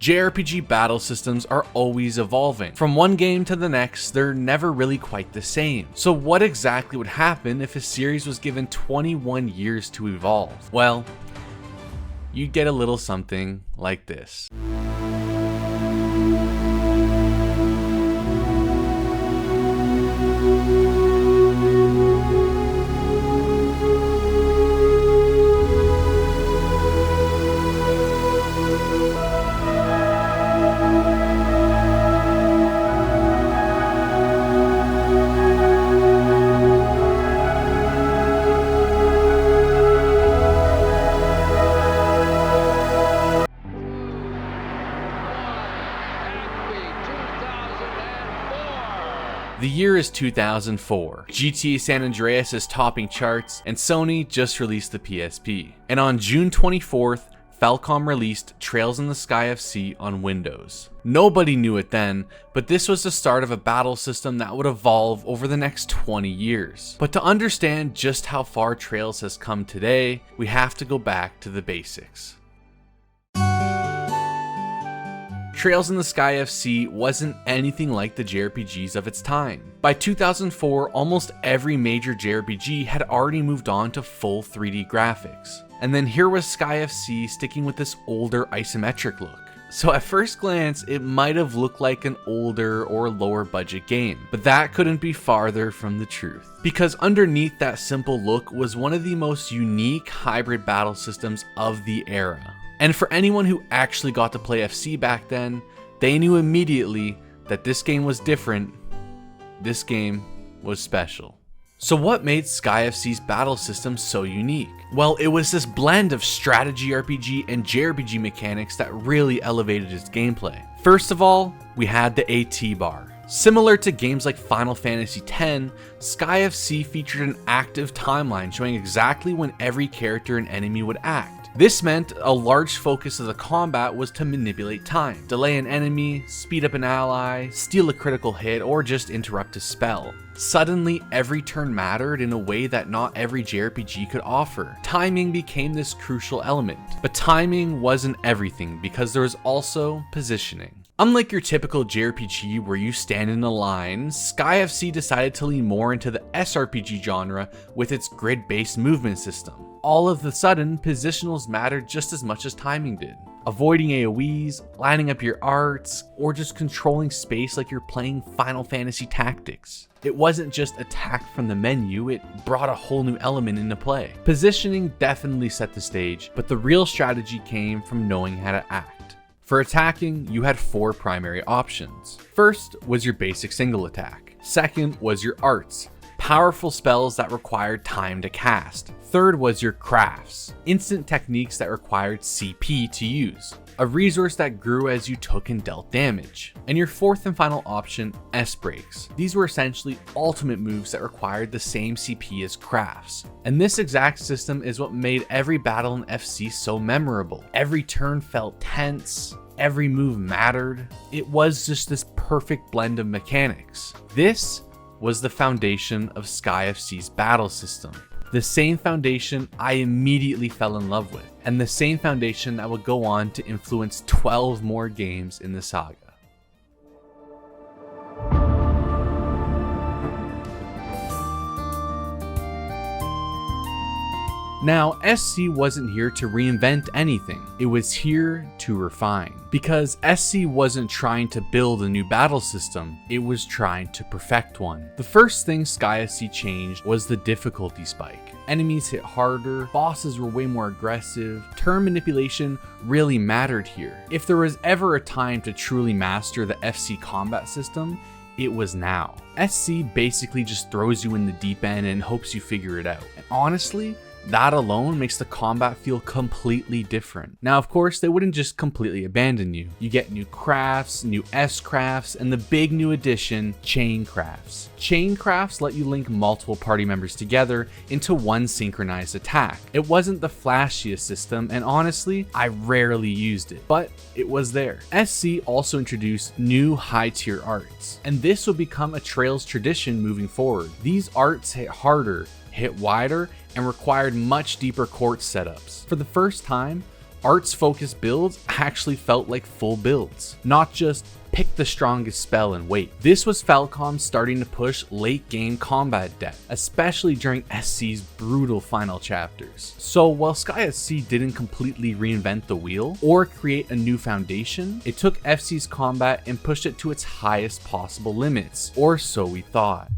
JRPG battle systems are always evolving. From one game to the next, they're never really quite the same. So what exactly would happen if a series was given 21 years to evolve? Well, you'd get a little something like this. The year is 2004. GTA San Andreas is topping charts, and Sony just released the PSP. And on June 24th, Falcom released Trails in the Sky FC on Windows. Nobody knew it then, but this was the start of a battle system that would evolve over the next 20 years. But to understand just how far Trails has come today, we have to go back to the basics. Trails in the Sky FC wasn't anything like the JRPGs of its time. By 2004, almost every major JRPG had already moved on to full 3D graphics. And then here was Sky FC sticking with this older isometric look. So at first glance, it might have looked like an older or lower budget game, but that couldn't be farther from the truth. Because underneath that simple look was one of the most unique hybrid battle systems of the era. And for anyone who actually got to play FC back then, they knew immediately that this game was different, this game was special. So what made Sky FC's battle system so unique? Well, it was this blend of strategy RPG and JRPG mechanics that really elevated its gameplay. First of all, we had the AT bar. Similar to games like Final Fantasy X, Sky FC featured an active timeline showing exactly when every character and enemy would act. This meant a large focus of the combat was to manipulate time, delay an enemy, speed up an ally, steal a critical hit, or just interrupt a spell. Suddenly, every turn mattered in a way that not every JRPG could offer. Timing became this crucial element, but timing wasn't everything because there was also positioning. Unlike your typical JRPG where you stand in a line, Sky FC decided to lean more into the SRPG genre with its grid-based movement system. All of a sudden, positionals mattered just as much as timing did. Avoiding AoEs, lining up your arts, or just controlling space like you're playing Final Fantasy Tactics. It wasn't just attack from the menu, it brought a whole new element into play. Positioning definitely set the stage, but the real strategy came from knowing how to act. For attacking, you had 4 primary options. First was your basic single attack. Second was your arts, powerful spells that required time to cast. Third was your crafts, instant techniques that required CP to use, a resource that grew as you took and dealt damage. And your fourth and final option, S-breaks. These were essentially ultimate moves that required the same CP as crafts. And this exact system is what made every battle in FC so memorable. Every turn felt tense, every move mattered. It was just this perfect blend of mechanics. This was the foundation of Sky FC's battle system. The same foundation I immediately fell in love with, and the same foundation that would go on to influence 12 more games in the saga. Now, SC wasn't here to reinvent anything, it was here to refine. Because SC wasn't trying to build a new battle system, it was trying to perfect one. The first thing Sky SC changed was the difficulty spike. Enemies hit harder, bosses were way more aggressive, turn manipulation really mattered here. If there was ever a time to truly master the FC combat system, it was now. SC basically just throws you in the deep end and hopes you figure it out. And honestly, that alone makes the combat feel completely different. Now, of course, they wouldn't just completely abandon you. You get new crafts, new S-crafts, and the big new addition, chain crafts. Chain crafts let you link multiple party members together into one synchronized attack. It wasn't the flashiest system, and honestly, I rarely used it, but it was there. SC also introduced new high-tier arts, and this would become a Trails tradition moving forward. These arts hit harder, hit wider, and required much deeper court setups. For the first time, Arts focused builds actually felt like full builds, not just pick the strongest spell and wait. This was Falcom starting to push late game combat depth, especially during SC's brutal final chapters. So while Sky SC didn't completely reinvent the wheel or create a new foundation, it took FC's combat and pushed it to its highest possible limits, or so we thought.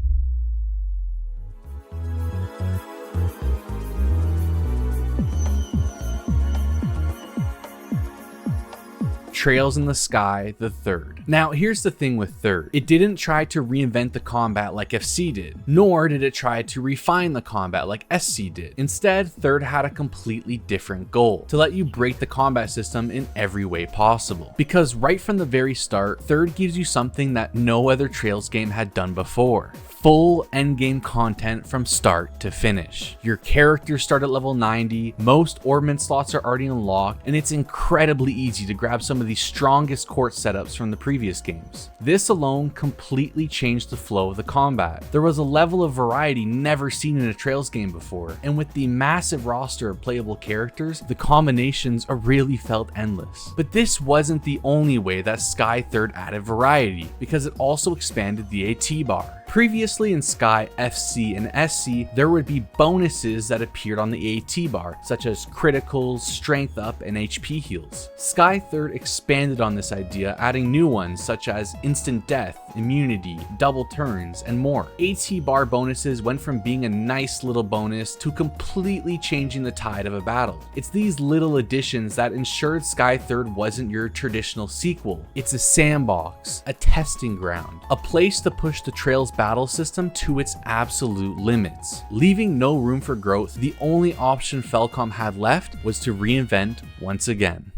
Trails in the Sky the Third. Now here's the thing with Third, it didn't try to reinvent the combat like FC did, nor did it try to refine the combat like SC did. Instead, Third had a completely different goal, to let you break the combat system in every way possible. Because right from the very start, Third gives you something that no other Trails game had done before. Full endgame content from start to finish. Your characters start at level 90, most orbment slots are already unlocked, and it's incredibly easy to grab some of the strongest court setups from the previous games. This alone completely changed the flow of the combat. There was a level of variety never seen in a Trails game before, and with the massive roster of playable characters, the combinations really felt endless. But this wasn't the only way that Sky Third added variety, because it also expanded the AT bar. Previously in Sky FC and SC, there would be bonuses that appeared on the AT bar, such as criticals, strength up, and HP heals. Sky Third expanded on this idea, adding new ones such as instant death, immunity, double turns, and more. AT bar bonuses went from being a nice little bonus to completely changing the tide of a battle. It's these little additions that ensured Sky Third wasn't your traditional sequel. It's a sandbox, a testing ground, a place to push the Trails battle system to its absolute limits. Leaving no room for growth, the only option Falcom had left was to reinvent once again.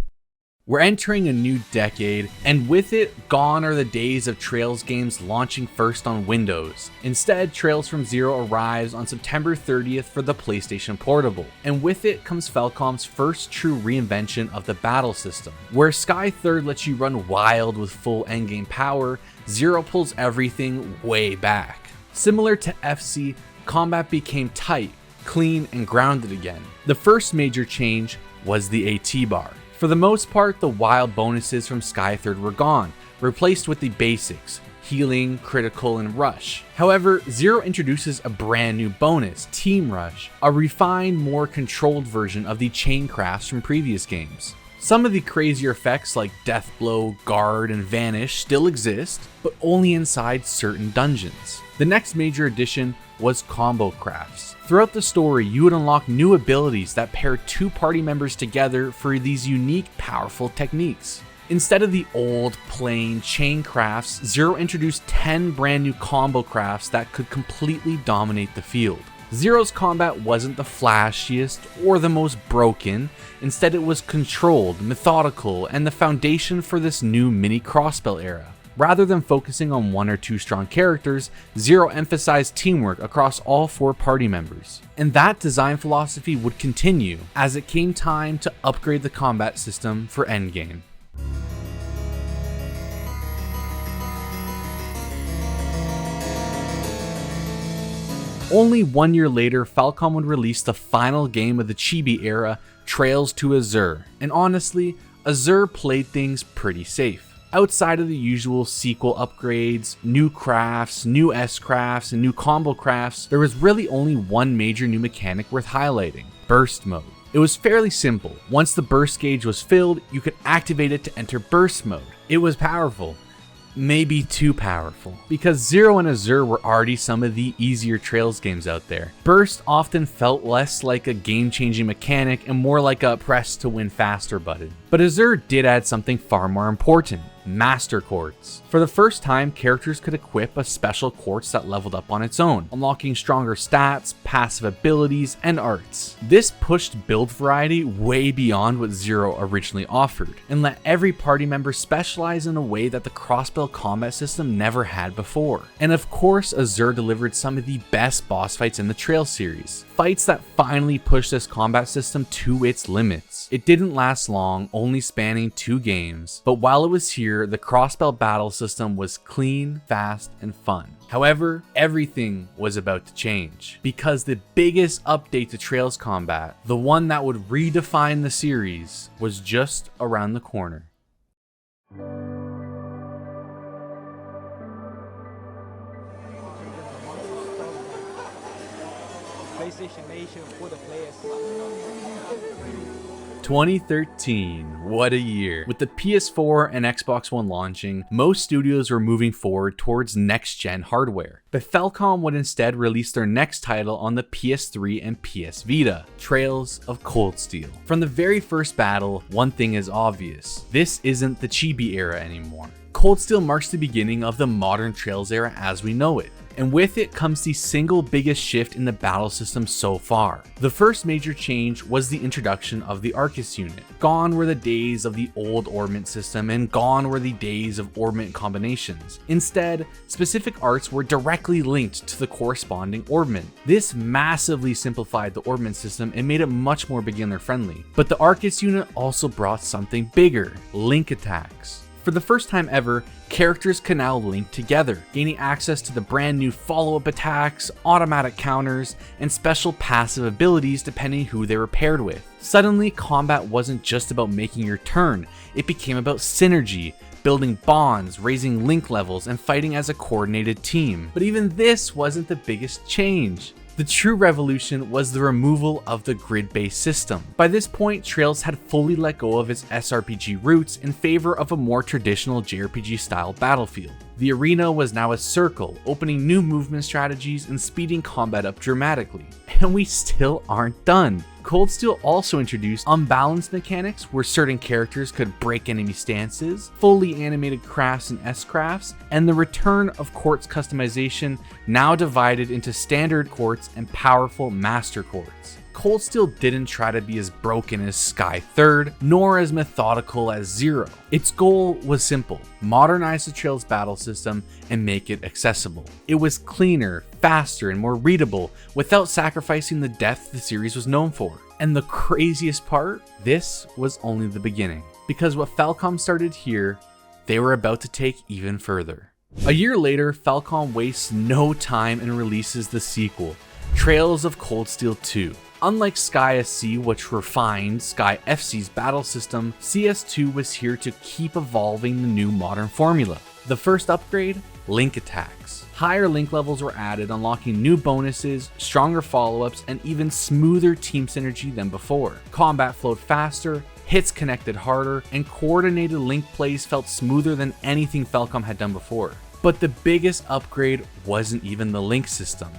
We're entering a new decade, and with it, gone are the days of Trails games launching first on Windows. Instead, Trails from Zero arrives on September 30th for the PlayStation Portable, and with it comes Falcom's first true reinvention of the battle system. Where Sky Third lets you run wild with full endgame power, Zero pulls everything way back. Similar to FC, combat became tight, clean, and grounded again. The first major change was the AT bar. For the most part, the wild bonuses from Sky Third were gone, replaced with the basics, healing, critical, and rush. However, Zero introduces a brand new bonus, Team Rush, a refined, more controlled version of the chain crafts from previous games. Some of the crazier effects like Death Blow, Guard, and Vanish still exist, but only inside certain dungeons. The next major addition was combo crafts. Throughout the story, you would unlock new abilities that pair two party members together for these unique, powerful techniques. Instead of the old, plain chain crafts, Zero introduced 10 brand new combo crafts that could completely dominate the field. Zero's combat wasn't the flashiest or the most broken, instead it was controlled, methodical, and the foundation for this new mini Crossbell era. Rather than focusing on one or two strong characters, Zero emphasized teamwork across all 4 party members. And that design philosophy would continue as it came time to upgrade the combat system for endgame. Only 1 year later, Falcom would release the final game of the Chibi era, Trails to Azure. And honestly, Azure played things pretty safe. Outside of the usual sequel upgrades, new crafts, new S-crafts, and new combo crafts, there was really only one major new mechanic worth highlighting: Burst Mode. It was fairly simple. Once the burst gauge was filled, you could activate it to enter Burst Mode. It was powerful. Maybe too powerful, because Zero and Azure were already some of the easier Trails games out there. Burst often felt less like a game-changing mechanic and more like a press to win faster button. But Azure did add something far more important: Master Quartz. For the first time, characters could equip a special quartz that leveled up on its own, unlocking stronger stats, passive abilities, and arts. This pushed build variety way beyond what Zero originally offered, and let every party member specialize in a way that the Crossbell combat system never had before. And of course, Azure delivered some of the best boss fights in the Trails series. Fights that finally pushed this combat system to its limits. It didn't last long, only spanning 2 games, but while it was here, feature, the Crossbell battle system was clean, fast, and fun. However, everything was about to change, because the biggest update to Trails combat, the one that would redefine the series, was just around the corner. PlayStation Nation for the players. 2013, what a year. With the PS4 and Xbox One launching, most studios were moving forward towards next-gen hardware. But Falcom would instead release their next title on the PS3 and PS Vita, Trails of Cold Steel. From the very first battle, one thing is obvious. This isn't the Chibi era anymore. Cold Steel marks the beginning of the modern Trails era as we know it. And with it comes the single biggest shift in the battle system so far. The first major change was the introduction of the Arcus unit. Gone were the days of the old orbment system, and gone were the days of orbment combinations. Instead, specific arts were directly linked to the corresponding orbment. This massively simplified the orbment system and made it much more beginner friendly. But the Arcus unit also brought something bigger: link attacks. For the first time ever, characters can now link together, gaining access to the brand new follow-up attacks, automatic counters, and special passive abilities depending who they were paired with. Suddenly, combat wasn't just about making your turn, it became about synergy, building bonds, raising link levels, and fighting as a coordinated team. But even this wasn't the biggest change. The true revolution was the removal of the grid-based system. By this point, Trails had fully let go of its SRPG roots in favor of a more traditional JRPG-style battlefield. The arena was now a circle, opening new movement strategies and speeding combat up dramatically. And we still aren't done. Cold Steel also introduced unbalanced mechanics where certain characters could break enemy stances, fully animated crafts and S-crafts, and the return of quartz customization, now divided into standard quartz and powerful master quartz. Cold Steel didn't try to be as broken as Sky 3rd, nor as methodical as Zero. Its goal was simple: modernize the Trails battle system and make it accessible. It was cleaner, faster, and more readable without sacrificing the depth the series was known for. And the craziest part? This was only the beginning. Because what Falcom started here, they were about to take even further. A year later, Falcom wastes no time and releases the sequel, Trails of Cold Steel 2. Unlike Sky SC, which refined Sky FC's battle system, CS2 was here to keep evolving the new modern formula. The first upgrade? Link attacks. Higher link levels were added, unlocking new bonuses, stronger follow-ups, and even smoother team synergy than before. Combat flowed faster, hits connected harder, and coordinated link plays felt smoother than anything Falcom had done before. But the biggest upgrade wasn't even the link system.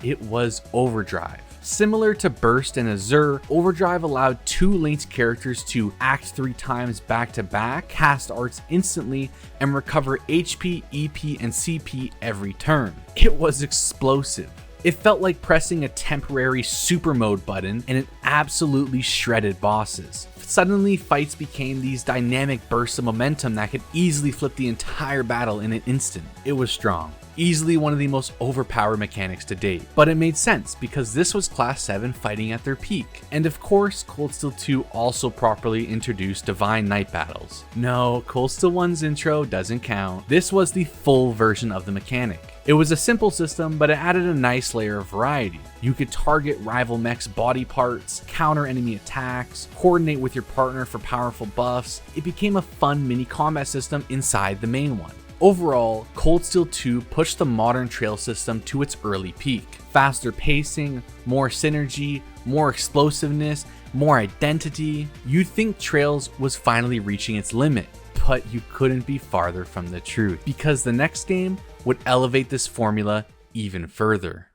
It was Overdrive. Similar to Burst and Azure, Overdrive allowed two linked characters to act 3 times back to back, cast arts instantly, and recover HP, EP, and CP every turn. It was explosive. It felt like pressing a temporary super mode button, and it absolutely shredded bosses. Suddenly, fights became these dynamic bursts of momentum that could easily flip the entire battle in an instant. It was strong. Easily one of the most overpowered mechanics to date, but it made sense because this was Class 7 fighting at their peak. And of course, Cold Steel 2 also properly introduced Divine Knight battles. No, Cold Steel 1's intro doesn't count. This was the full version of the mechanic. It was a simple system, but it added a nice layer of variety. You could target rival mechs' body parts, counter enemy attacks, coordinate with your partner for powerful buffs. It became a fun mini combat system inside the main one. Overall, Cold Steel 2 pushed the modern trail system to its early peak. Faster pacing, more synergy, more explosiveness, more identity. You'd think Trails was finally reaching its limit, but you couldn't be farther from the truth, because the next game would elevate this formula even further.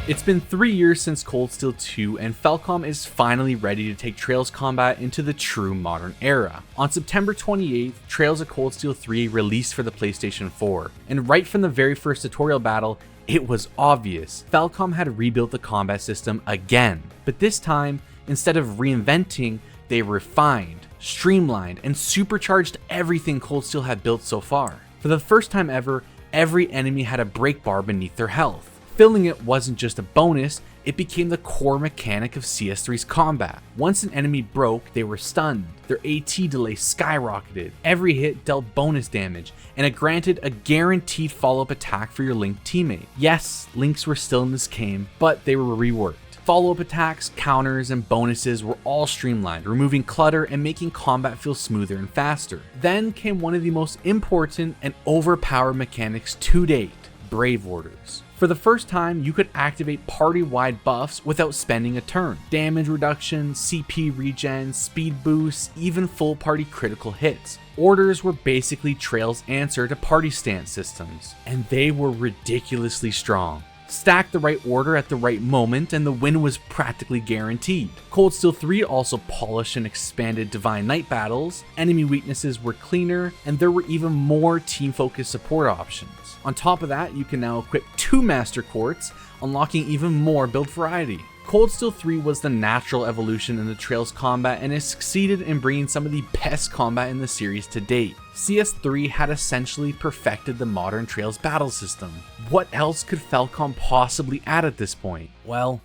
It's been 3 years since Cold Steel 2, and Falcom is finally ready to take Trails combat into the true modern era. On September 28th, Trails of Cold Steel 3 released for the PlayStation 4, and right from the very first tutorial battle, it was obvious. Falcom had rebuilt the combat system again, but this time, instead of reinventing, they refined, streamlined, and supercharged everything Cold Steel had built so far. For the first time ever, every enemy had a break bar beneath their health. Fulfilling it wasn't just a bonus, it became the core mechanic of CS3's combat. Once an enemy broke, they were stunned, their AT delay skyrocketed, every hit dealt bonus damage, and it granted a guaranteed follow-up attack for your Link teammate. Yes, Links were still in this game, but they were reworked. Follow-up attacks, counters, and bonuses were all streamlined, removing clutter and making combat feel smoother and faster. Then came one of the most important and overpowered mechanics to date, Brave Orders. For the first time, you could activate party-wide buffs without spending a turn. Damage reduction, CP regen, speed boosts, even full party critical hits. Orders were basically Trail's answer to party stance systems, and they were ridiculously strong. Stack the right order at the right moment and the win was practically guaranteed. Cold Steel 3 also polished and expanded Divine Knight battles, enemy weaknesses were cleaner, and there were even more team-focused support options. On top of that, you can now equip 2 Master Quartz, unlocking even more build variety. Cold Steel 3 was the natural evolution in the Trail's combat and has succeeded in bringing some of the best combat in the series to date. CS3 had essentially perfected the modern Trail's battle system. What else could Falcom possibly add at this point? Well,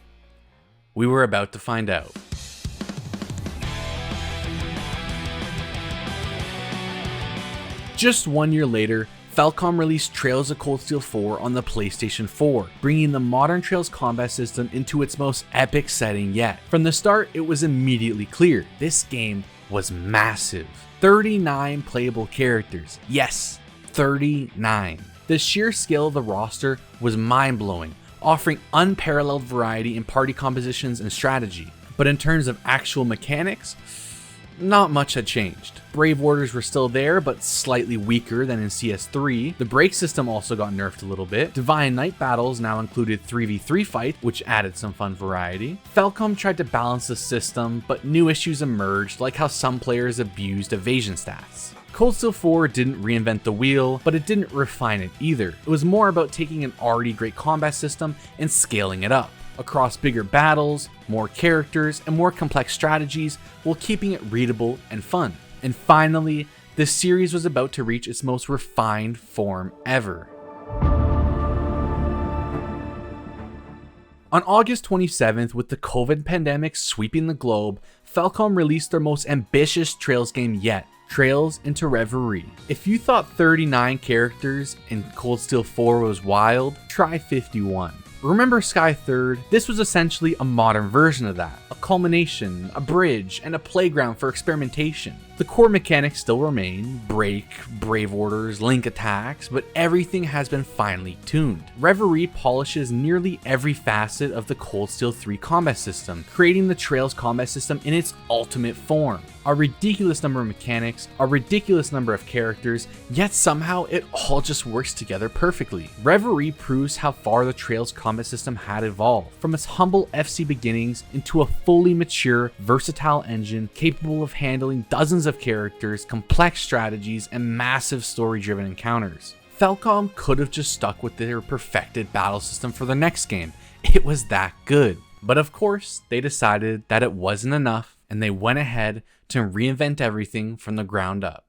we were about to find out. Just 1 year later, Falcom released Trails of Cold Steel 4 on the PlayStation 4, bringing the modern Trails combat system into its most epic setting yet. From the start, it was immediately clear, this game was massive. 39 playable characters. Yes, 39. The sheer scale of the roster was mind-blowing, offering unparalleled variety in party compositions and strategy. But in terms of actual mechanics, not much had changed. Brave Orders were still there, but slightly weaker than in CS3. The break system also got nerfed a little bit. Divine Knight battles now included 3v3 fights, which added some fun variety. Falcom tried to balance the system, but new issues emerged, like how some players abused evasion stats. Cold Steel 4 didn't reinvent the wheel, but it didn't refine it either. It was more about taking an already great combat system and scaling it up. Across bigger battles, more characters, and more complex strategies, while keeping it readable and fun. And finally, the series was about to reach its most refined form ever. On August 27th, with the COVID pandemic sweeping the globe, Falcom released their most ambitious Trails game yet, Trails into Reverie. If you thought 39 characters in Cold Steel 4 was wild, try 51. Remember Sky 3rd? This was essentially a modern version of that. A culmination, a bridge, and a playground for experimentation. The core mechanics still remain, break, brave orders, link attacks, but everything has been finely tuned. Reverie polishes nearly every facet of the Cold Steel 3 combat system, creating the Trails combat system in its ultimate form. A ridiculous number of mechanics, a ridiculous number of characters, yet somehow it all just works together perfectly. Reverie proves how far the Trails combat system had evolved, from its humble FC beginnings into a fully mature, versatile engine capable of handling dozens of characters, complex strategies, and massive story-driven encounters. Falcom could have just stuck with their perfected battle system for the next game. It was that good. But of course, they decided that it wasn't enough, and they went ahead to reinvent everything from the ground up.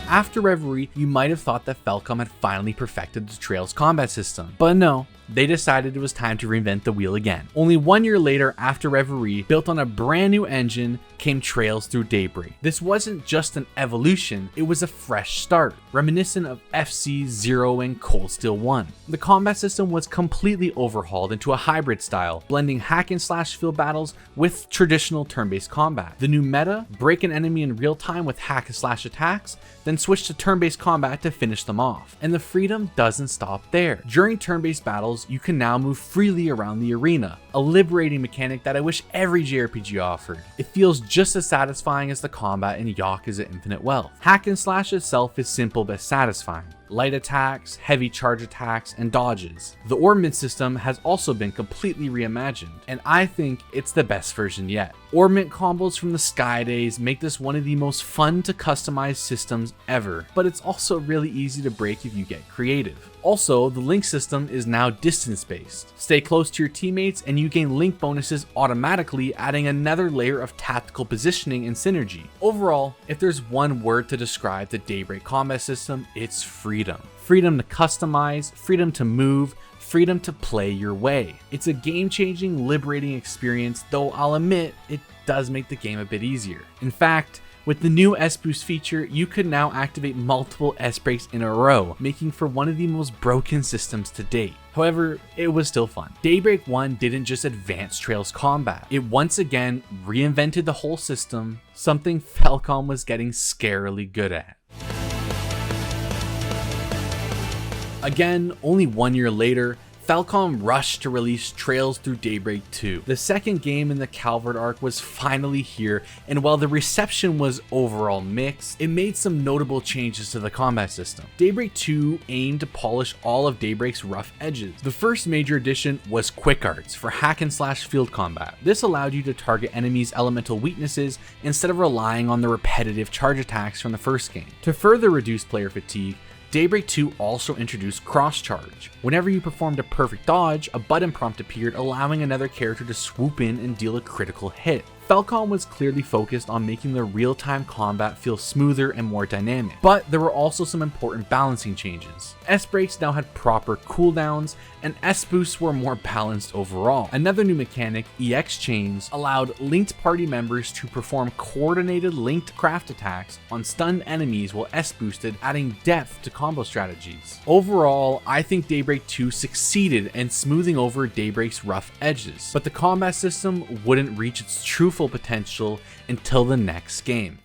After Reverie, you might have thought that Falcom had finally perfected the Trails combat system, but no, they decided it was time to reinvent the wheel again. Only 1 year later, after Reverie, built on a brand new engine, came Trails Through Daybreak. This wasn't just an evolution, it was a fresh start, reminiscent of FC, Zero, and Cold Steel 1. The combat system was completely overhauled into a hybrid style, blending hack and slash field battles with traditional turn-based combat. The new meta, break an enemy in real time with hack and slash attacks, then switch to turn-based combat to finish them off. And the freedom doesn't stop there. During turn-based battles, you can now move freely around the arena, a liberating mechanic that I wish every JRPG offered. It feels just as satisfying as the combat in Yakuza Infinite Wealth. Hack and slash itself is simple but satisfying. Light attacks, heavy charge attacks, and dodges. The orbment system has also been completely reimagined, and I think it's the best version yet. Orbment combos from the Sky days make this one of the most fun to customize systems ever, but it's also really easy to break if you get creative. Also, the link system is now distance-based. Stay close to your teammates and you gain link bonuses automatically, adding another layer of tactical positioning and synergy. Overall, if there's one word to describe the Daybreak combat system, it's free. freedom. Freedom to customize, freedom to move, freedom to play your way. It's a game-changing, liberating experience, though I'll admit it does make the game a bit easier. In fact, with the new S-Boost feature, you could now activate multiple S-Breaks in a row, making for one of the most broken systems to date. However, it was still fun. Daybreak 1 didn't just advance Trails combat, it once again reinvented the whole system, something Falcom was getting scarily good at. Again, only 1 year later, Falcom rushed to release Trails Through Daybreak 2. The second game in the Calvard Arc was finally here, and while the reception was overall mixed, it made some notable changes to the combat system. Daybreak 2 aimed to polish all of Daybreak's rough edges. The first major addition was Quick Arts for hack and slash field combat. This allowed you to target enemies' elemental weaknesses instead of relying on the repetitive charge attacks from the first game. To further reduce player fatigue, Daybreak 2 also introduced Cross Charge. Whenever you performed a perfect dodge, a button prompt appeared allowing another character to swoop in and deal a critical hit. Falcom was clearly focused on making the real-time combat feel smoother and more dynamic, but there were also some important balancing changes. S-Breaks now had proper cooldowns, and S-Boosts were more balanced overall. Another new mechanic, EX Chains, allowed linked party members to perform coordinated linked craft attacks on stunned enemies while S-Boosted, adding depth to combo strategies. Overall, I think Daybreak 2 succeeded in smoothing over Daybreak's rough edges, but the combat system wouldn't reach its true full potential until the next game.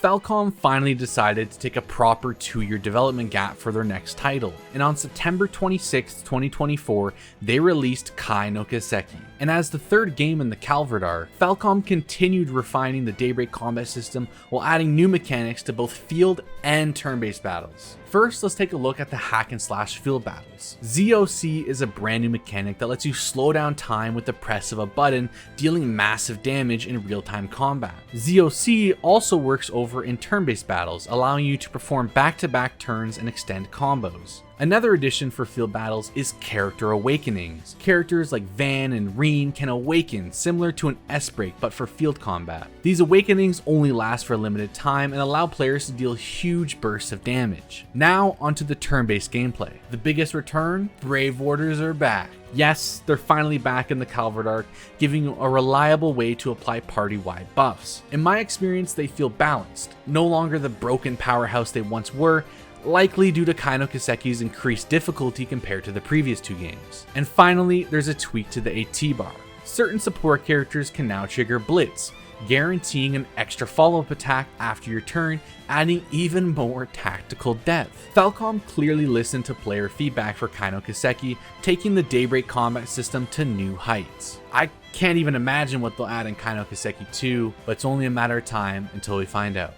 Falcom finally decided to take a proper 2-year development gap for their next title, and on September 26, 2024, they released Kai no Kiseki. And as the third game in the Calvard Arc, Falcom continued refining the Daybreak combat system while adding new mechanics to both field and turn-based battles. First, let's take a look at the hack and slash field battles. ZOC is a brand new mechanic that lets you slow down time with the press of a button, dealing massive damage in real-time combat. ZOC also works over in turn-based battles, allowing you to perform back-to-back turns and extend combos. Another addition for field battles is character awakenings. Characters like Van and Reen can awaken, similar to an S-Break but for field combat. These awakenings only last for a limited time and allow players to deal huge bursts of damage. Now onto the turn-based gameplay. The biggest return? Brave Warders are back. Yes, they're finally back in the Calvard Arc, giving you a reliable way to apply party-wide buffs. In my experience, they feel balanced, no longer the broken powerhouse they once were, likely due to Kai no Kiseki's increased difficulty compared to the previous 2 games. And finally, there's a tweak to the AT bar. Certain support characters can now trigger Blitz, guaranteeing an extra follow-up attack after your turn, adding even more tactical depth. Falcom clearly listened to player feedback for Kai no Kiseki, taking the Daybreak combat system to new heights. I can't even imagine what they'll add in Kai no Kiseki 2, but it's only a matter of time until we find out.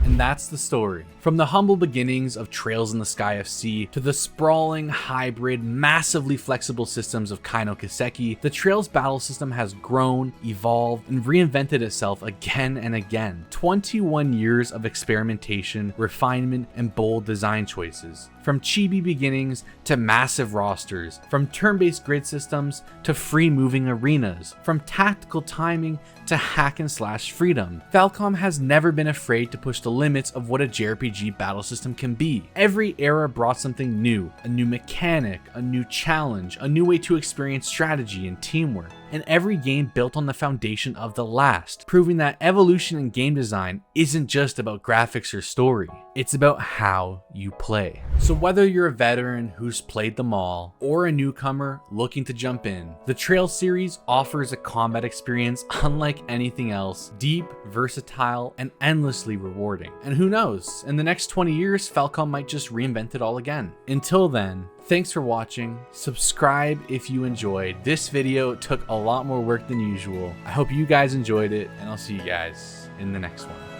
And that's the story. From the humble beginnings of Trails in the Sky FC to the sprawling, hybrid, massively flexible systems of Kai no Kiseki, the Trails battle system has grown, evolved, and reinvented itself again and again. 21 years of experimentation, refinement, and bold design choices. From chibi beginnings to massive rosters, from turn-based grid systems to free-moving arenas, from tactical timing to hack and slash freedom, Falcom has never been afraid to push the limits of what a JRPG battle system can be. Every era brought something new, a new mechanic, a new challenge, a new way to experience strategy and teamwork, and every game built on the foundation of the last, proving that evolution in game design isn't just about graphics or story, it's about how you play. So whether you're a veteran who's played them all, or a newcomer looking to jump in, the Trails series offers a combat experience unlike anything else, deep, versatile, and endlessly rewarding. And who knows, in the next 20 years, Falcom might just reinvent it all again. Until then, thanks for watching, subscribe if you enjoyed. This video took a lot more work than usual. I hope you guys enjoyed it, and I'll see you guys in the next one.